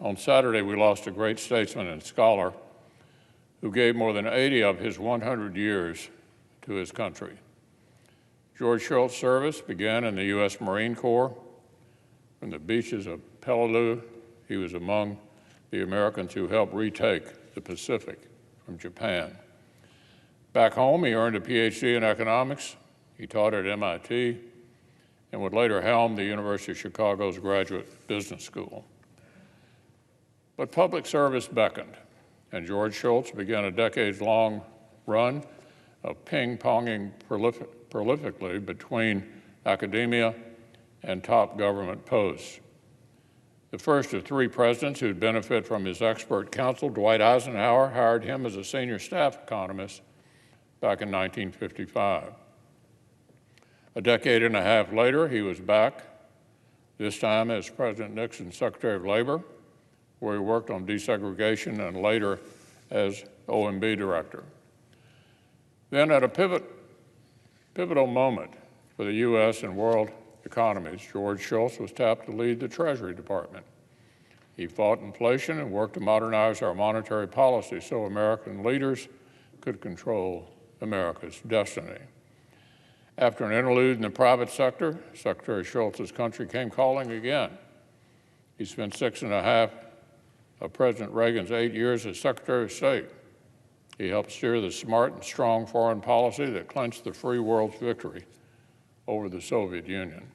On Saturday, we lost a great statesman and scholar who gave more than 80 of his 100 years to his country. George Shultz's service began in the U.S. Marine Corps. From the beaches of Peleliu, he was among the Americans who helped retake the Pacific from Japan. Back home, he earned a PhD in economics. He taught at MIT and would later helm the University of Chicago's Graduate Business School. But public service beckoned, and George Shultz began a decades-long run of ping-ponging prolifically between academia and top government posts. The first of three presidents who'd benefit from his expert counsel, Dwight Eisenhower, hired him as a senior staff economist back in 1955. A decade and a half later, he was back, this time as President Nixon's Secretary of Labor, where he worked on desegregation and later as OMB director. Then at a pivotal moment for the U.S. and world economies, George Shultz was tapped to lead the Treasury Department. He fought inflation and worked to modernize our monetary policy so American leaders could control America's destiny. After an interlude in the private sector, Secretary Shultz's country came calling again. He spent 6.5 of President Reagan's 8 years as Secretary of State. He helped steer the smart and strong foreign policy that clinched the free world's victory over the Soviet Union.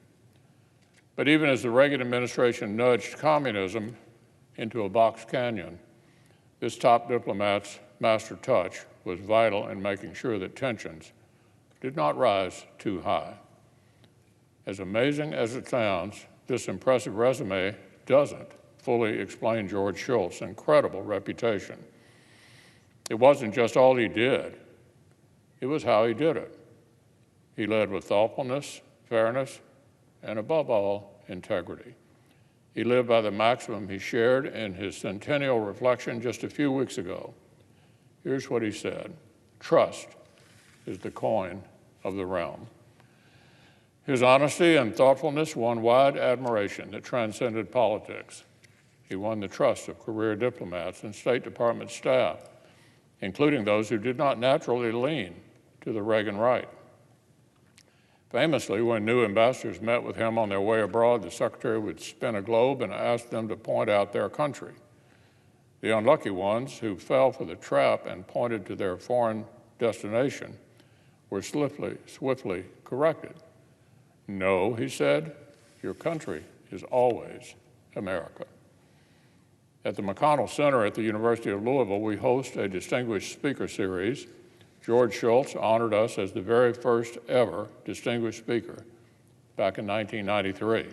But even as the Reagan administration nudged communism into a box canyon, this top diplomat's master touch was vital in making sure that tensions did not rise too high. As amazing as it sounds, this impressive resume doesn't fully explain George Shultz's incredible reputation. It wasn't just all he did, it was how he did it. He led with thoughtfulness, fairness, and above all, integrity. He lived by the maximum he shared in his centennial reflection just a few weeks ago. Here's what he said: "Trust is the coin of the realm." His honesty and thoughtfulness won wide admiration that transcended politics. He won the trust of career diplomats and State Department staff, including those who did not naturally lean to the Reagan right. Famously, when new ambassadors met with him on their way abroad, the Secretary would spin a globe and ask them to point out their country. The unlucky ones who fell for the trap and pointed to their foreign destination were swiftly corrected. "No," he said, "your country is always America." At the McConnell Center at the University of Louisville, we host a distinguished speaker series. George Shultz honored us as the very first ever distinguished speaker back in 1993.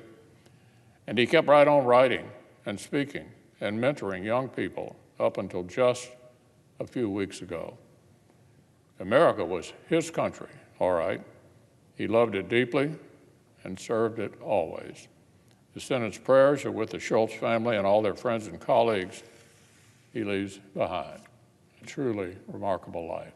And he kept right on writing and speaking and mentoring young people up until just a few weeks ago. America was his country, all right. He loved it deeply and served it always. The Senate's prayers are with the Shultz family and all their friends and colleagues he leaves behind. A truly remarkable life.